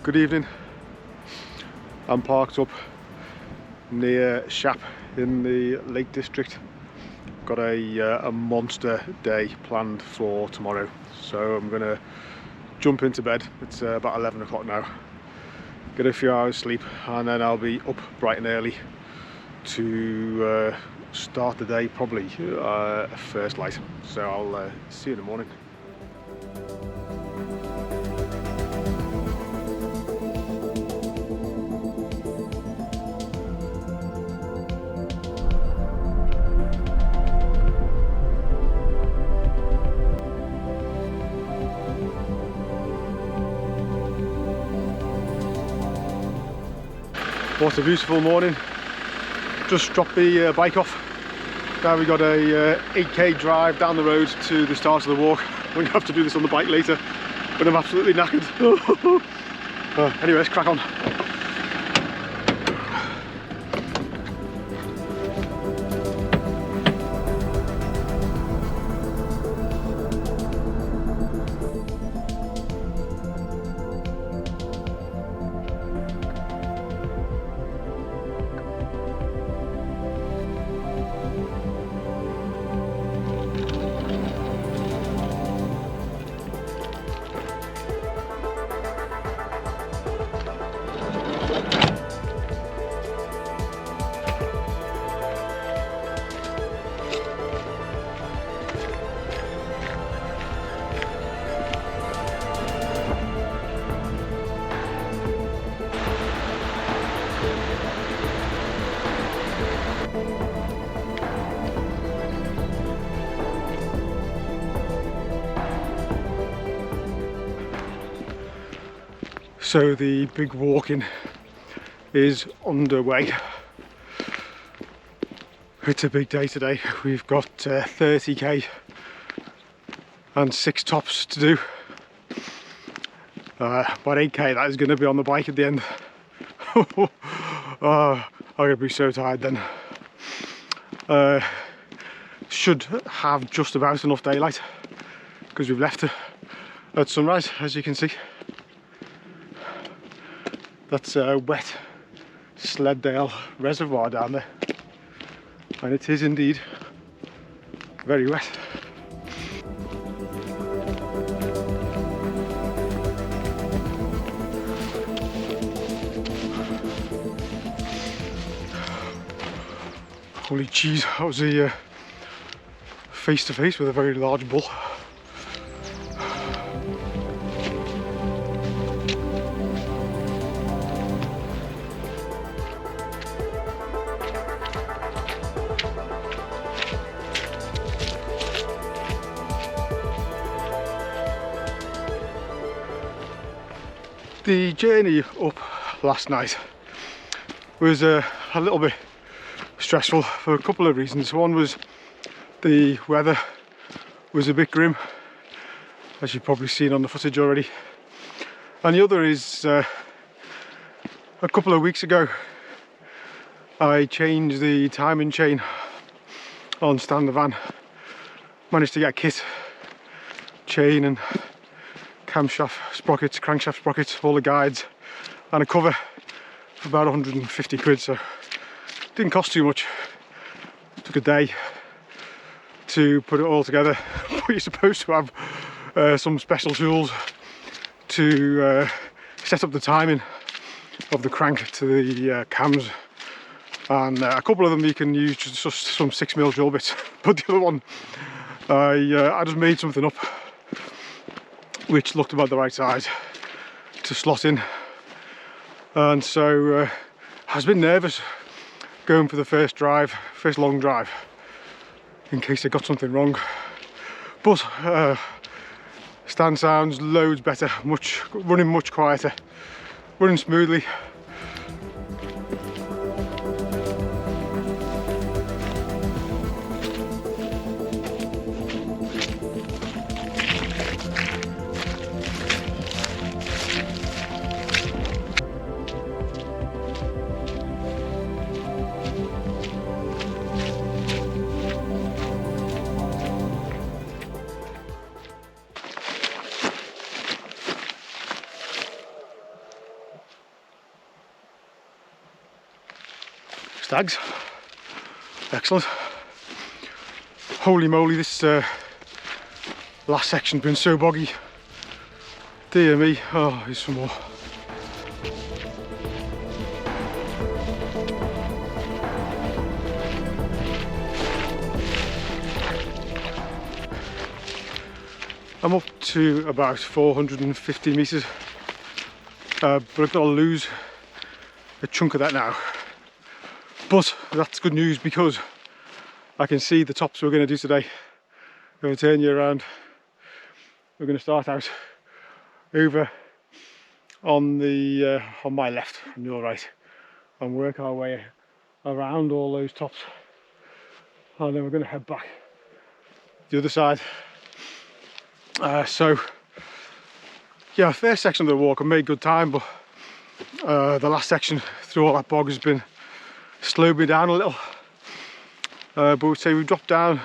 Good evening. I'm parked up near Shap in the Lake District. Got a monster day planned for tomorrow, so I'm gonna jump into bed. It's about 11 o'clock now. Get a few hours sleep and then I'll be up bright and early to start the day, probably first light. So I'll see you in the morning. What a beautiful morning. Just dropped the bike off. Now we got a 8k drive down the road to the start of the walk. I'm going to have to do this on the bike later, but I'm absolutely knackered. Anyway, let's crack on. So the big walking is underway. It's a big day today. We've got 30k and 6 tops to do. About 8k that is going to be on the bike at the end. I'm going to be so tired then. Should have just about enough daylight because we've left at sunrise, as you can see. That's a wet Sleddale reservoir down there, and it is indeed very wet. Holy cheese, that was a face to face with a very large bull. The journey up last night was a little bit stressful for a couple of reasons. One was the weather was a bit grim, as you've probably seen on the footage already. And the other is a couple of weeks ago I changed the timing chain on Stan the van. Managed to get a kit, chain and camshaft sprockets, crankshaft sprockets, all the guides and a cover for about 150 quid, so didn't cost too much. Took a day to put it all together, but you're supposed to have some special tools to set up the timing of the crank to the cams, and a couple of them you can use just some 6mm drill bits, but the other one I just made something up which looked about the right size to slot in, and so I was a bit nervous going for the first long drive in case I got something wrong, but Stan sounds loads better, running much quieter, running smoothly. stags. Excellent. Holy moly, this last section's been so boggy. Dear me. Oh, here's some more. I'm up to about 450 metres, but I've got to lose a chunk of that now. But that's good news because I can see the tops we're going to do today. I'm going to turn you around. We're going to start out over on the on my left and your right, and work our way around all those tops, and then we're going to head back the other side. So yeah, first section of the walk I made good time, but the last section through all that bog has been slowed me down a little. But we'd say we've dropped down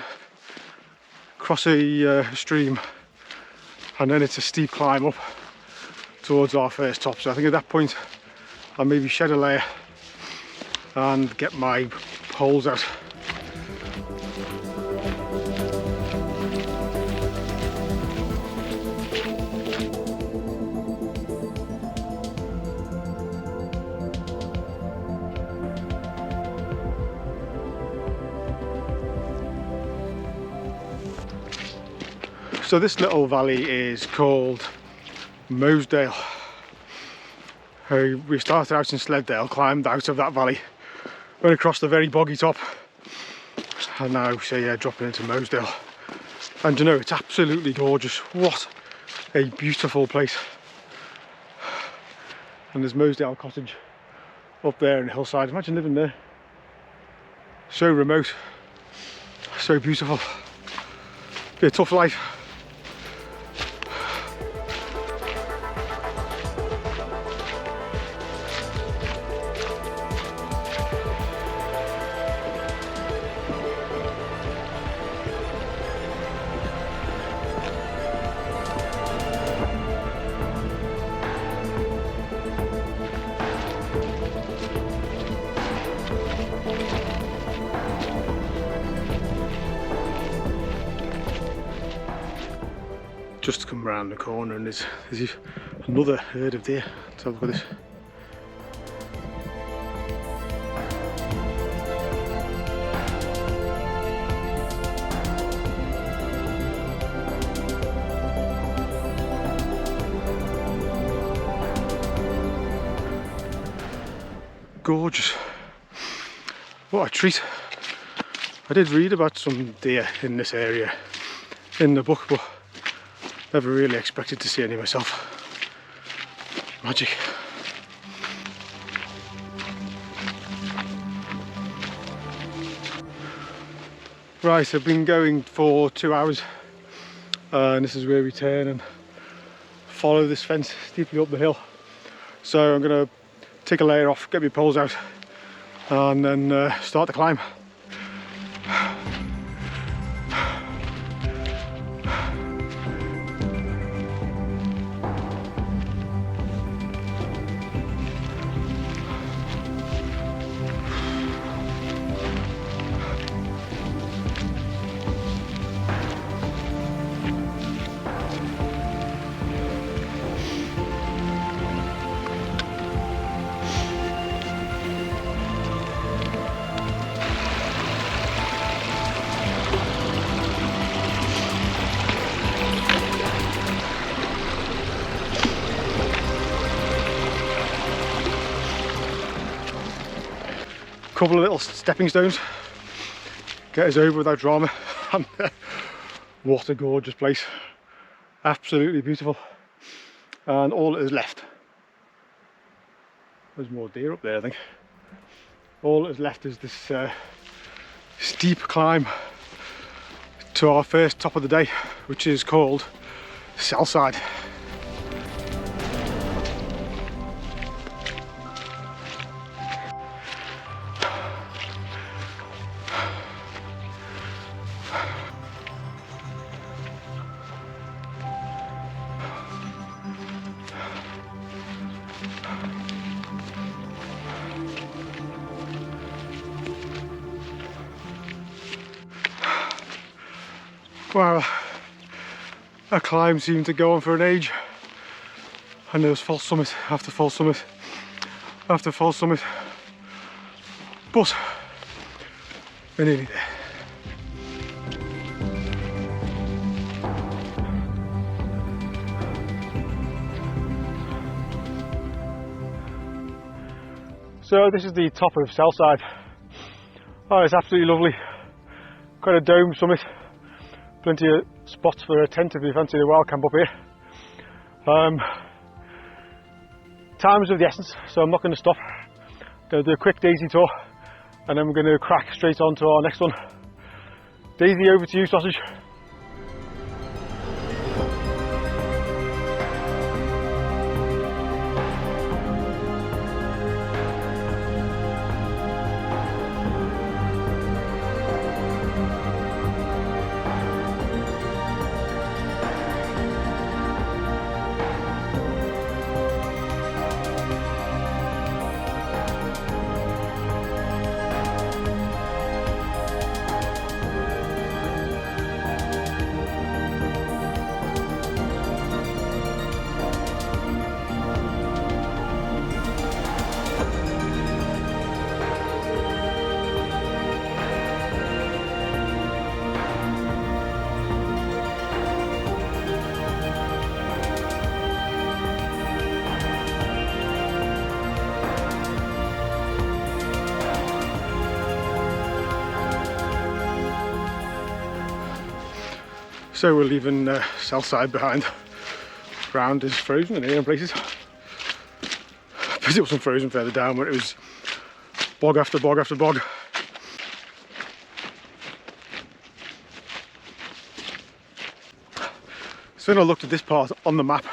across a stream, and then it's a steep climb up towards our first top. So I think at that point I'll maybe shed a layer and get my poles out. So this little valley is called Mosedale. We started out in Sleddale, climbed out of that valley, went across the very boggy top, and now dropping into Mosedale. And you know, it's absolutely gorgeous. What a beautiful place. And there's Mosedale Cottage up there in the hillside. Imagine living there. So remote, so beautiful. Be a tough life. Just come round the corner and there's another herd of deer. Let's have a look at this. Gorgeous. What a treat. I did read about some deer in this area in the book, but never really expected to see any myself. Magic. Right, I've been going for 2 hours, and this is where we turn and follow this fence steeply up the hill. So I'm going to take a layer off, get my poles out, and then start the climb. Couple of little stepping stones, get us over without drama. And what a gorgeous place, absolutely beautiful. And all that is left, there's more deer up there I think, all that is left is this steep climb to our first top of the day, which is called Selside. Well, a climb seemed to go on for an age, and there was false summit after false summit after false summit, but we're nearly there. So this is the top of Selside. Oh, it's absolutely lovely. Quite a dome summit. Plenty of spots for a tent if you fancy a wild camp up here. Time is of the essence, so I'm not going to stop. Going to do a quick daisy tour, and then we're going to crack straight on to our next one. Daisy, over to you, sausage. So we're leaving Selside behind. Ground is frozen in here in places. But it wasn't frozen further down where it was bog after bog after bog. So when I looked at this part on the map,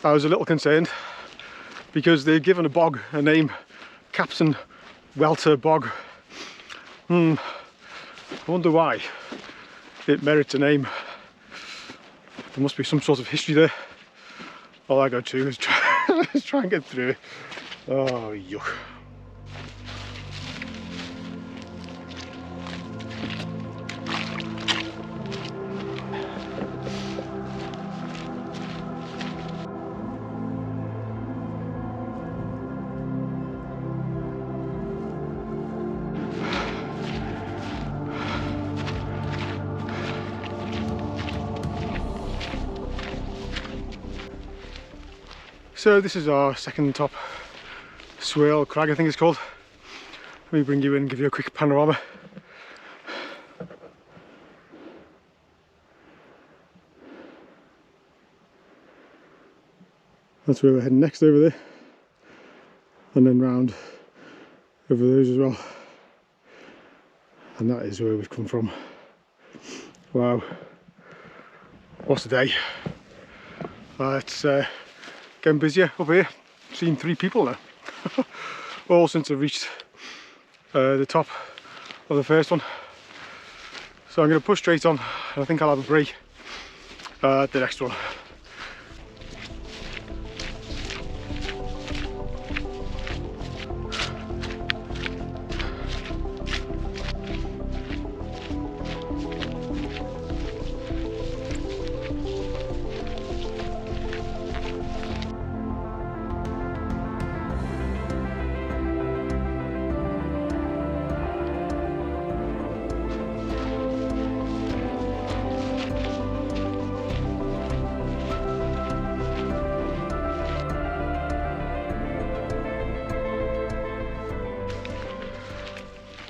I was a little concerned because they'd given a bog a name, Captain Welter Bog. I wonder why it merits a name. There must be some sort of history there. All I go to is try and get through it. Oh, yuck. So this is our second top swale, Crag I think it's called. Let me bring you in and give you a quick panorama. That's where we're heading next, over there. And then round over those as well. And that is where we've come from. Wow. What a day. It's getting busier up here. I've seen 3 people now. All since I've reached the top of the first one. So I'm going to push straight on, and I think I'll have a break at the next one.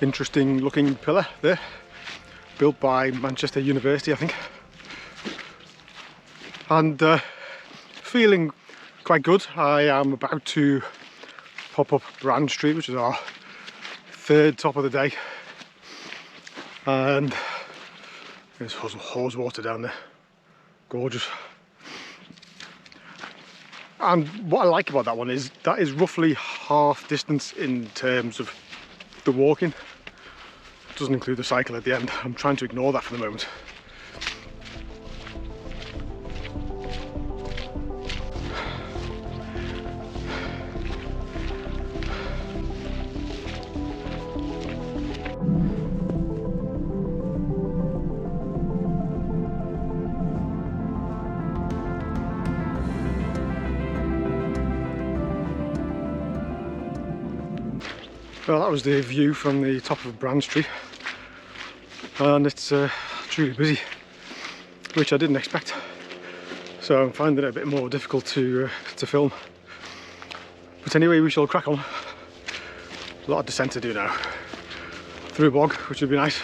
Interesting looking pillar there, built by Manchester University I think, and feeling quite good. I am about to pop up Branstree, which is our 3rd top of the day, and there's hose water down there, gorgeous. And what I like about that one is that is roughly half distance in terms of the walking. Doesn't include the cycle at the end. I'm trying to ignore that for the moment. Well, that was the view from the top of Branstree, and it's truly busy, which I didn't expect. So I'm finding it a bit more difficult to film. But anyway, we shall crack on. A lot of descent to do now. Through a bog, which would be nice,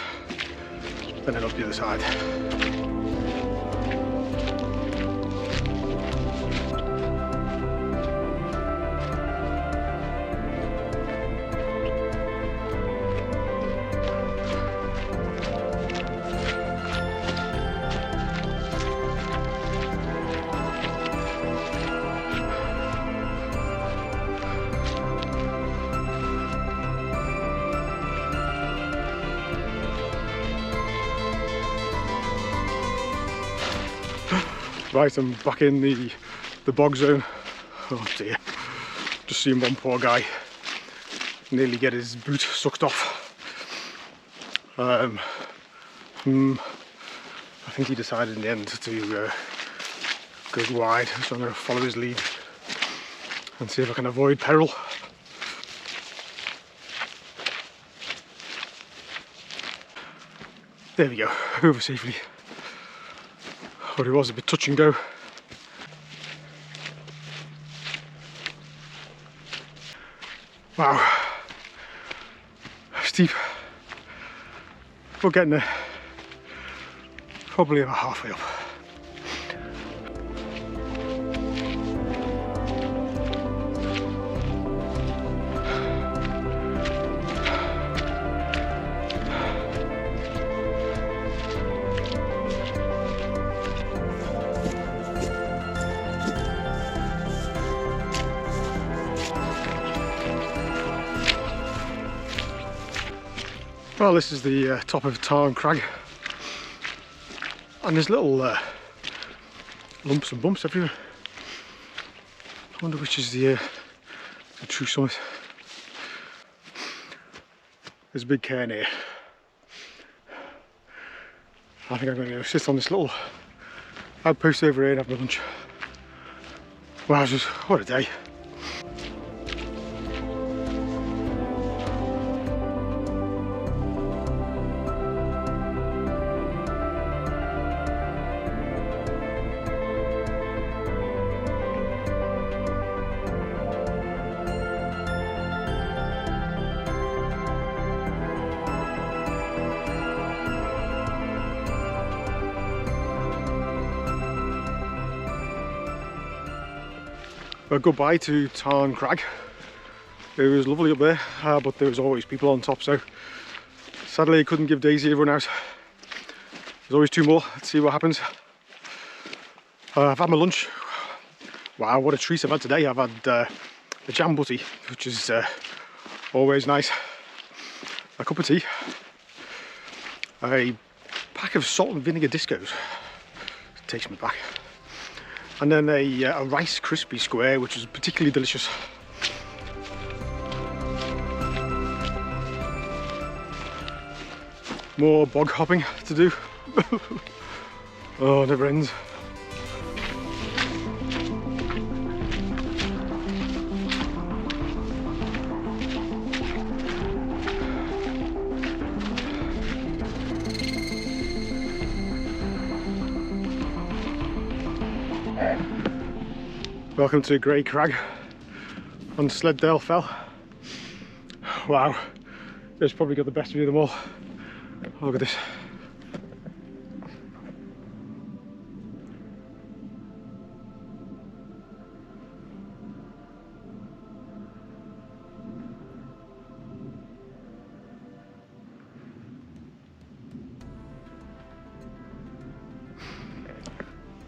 and then up the other side. Right, I'm back in the bog zone. Oh dear, just seen one poor guy nearly get his boot sucked off. I think he decided in the end to go wide, so I'm going to follow his lead and see if I can avoid peril. There we go, over safely. But it was a bit touch and go. Wow, steep, but getting there, probably about halfway up. Well, this is the top of Tarn Crag, and there's little lumps and bumps everywhere. I wonder which is the true summit. There's a big cairn here. I think I'm going to sit on this little outpost over here and have my lunch. Wow, what a day. Well, goodbye to Tarn Crag. It was lovely up there, but there was always people on top, so sadly I couldn't give Daisy a run out. There's always two more. Let's see what happens. I've had my lunch. Wow, what a treat I've had today. I've had a jam butty, which is always nice. A cup of tea. A pack of salt and vinegar discos. It takes me back. And then a Rice Krispie square, which is particularly delicious. More bog hopping to do. Oh, never ends. Welcome to Grey Crag on Sleddale Fell. Wow, it's probably got the best view of them all. Look at this.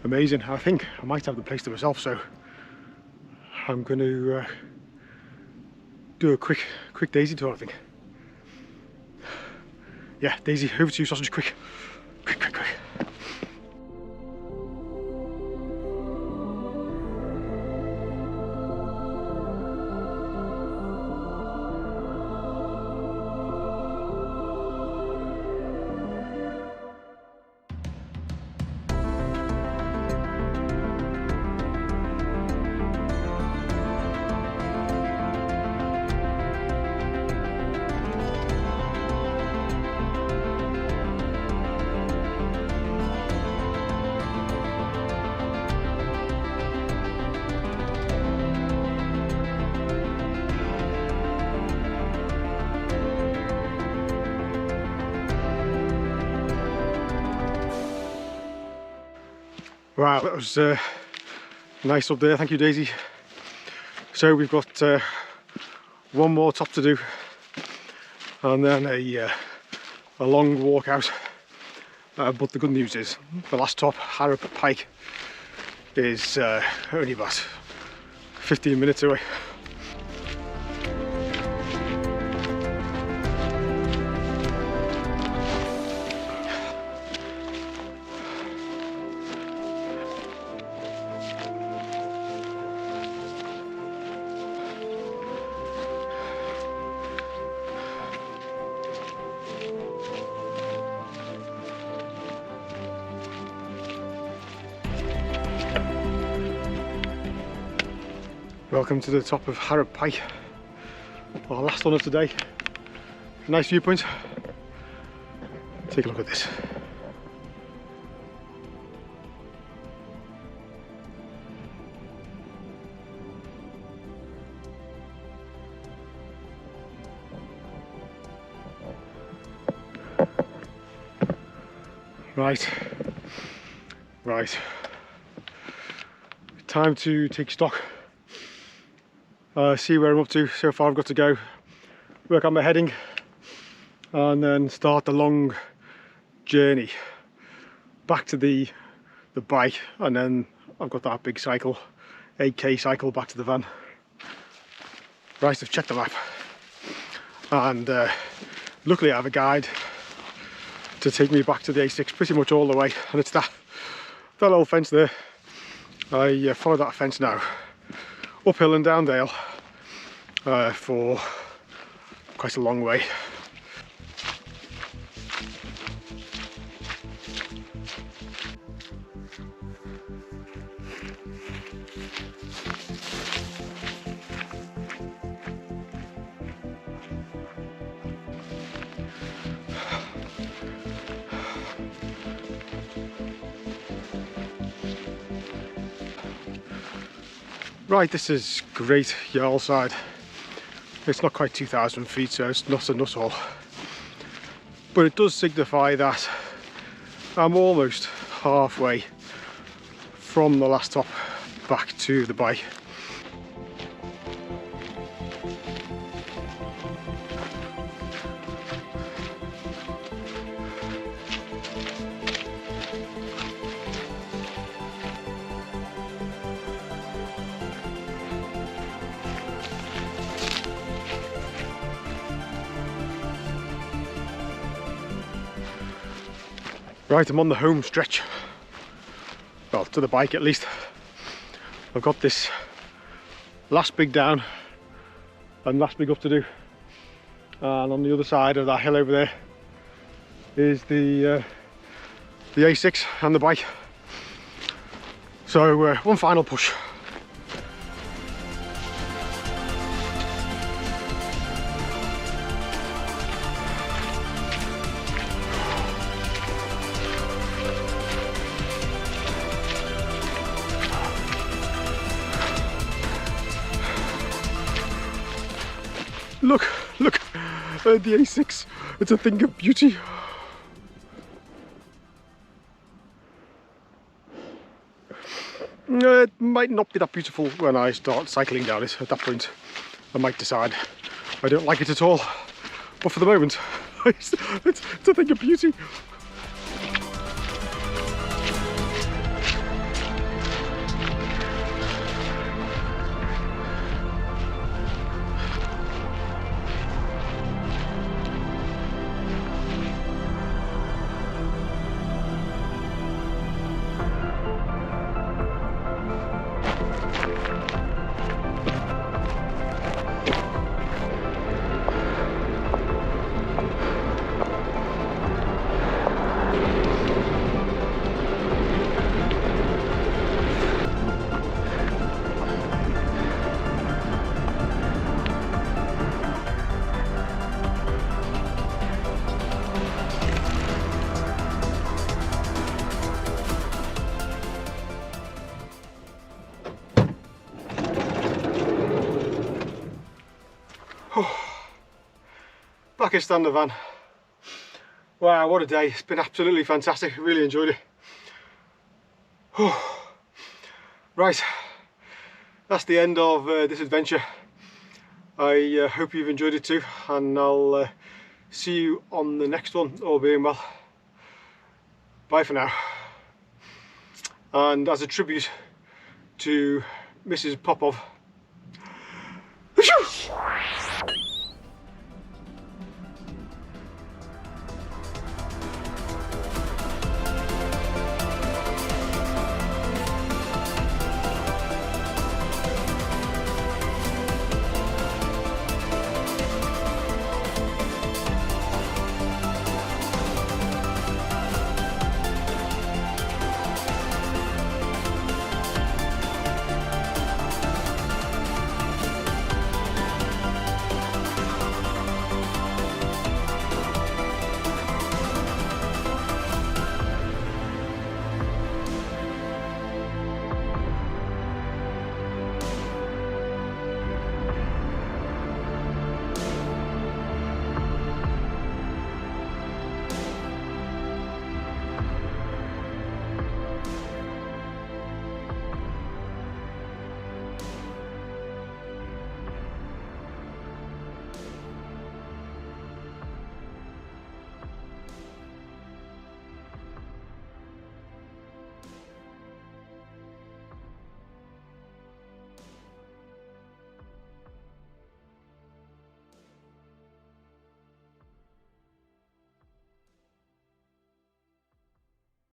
Amazing. I think I might have the place to myself, so I'm going to do a quick Daisy tour, I think. Yeah, Daisy, over to you, sausage, quick. Quick. Wow, that was nice up there, thank you Daisy. So we've got one more top to do, and then a long walk out. But the good news is the last top, Harrop at Pike, is only about 15 minutes away. Welcome to the top of Harrop Pike, our last one of today. Nice viewpoint. Take a look at this. Right. Time to take stock. See where I'm up to. So far I've got to go work on my heading and then start the long journey back to the bike, and then I've got that big cycle, 8k cycle back to the van. Right, I've checked the map, and luckily I have a guide to take me back to the A6 pretty much all the way, and it's that old fence there. I follow that fence now uphill and down dale for quite a long way. Right, this is great Selside. It's not quite 2,000 feet, so it's not a Nuttall, but it does signify that I'm almost halfway from the last top back to the bike. Right, I'm on the home stretch. Well, to the bike at least. I've got this last big down and last big up to do. And on the other side of that hill over there is the A6 and the bike. So one final push. Look, the A6, it's a thing of beauty. It might not be that beautiful when I start cycling down it. At that point, I might decide I don't like it at all. But for the moment, it's a thing of beauty. Back in stand the van. Wow, what a day. It's been absolutely fantastic. Really enjoyed it. Right, that's the end of this adventure. I hope you've enjoyed it too, and I'll see you on the next one, all being well. Bye for now. And as a tribute to Mrs. Popov,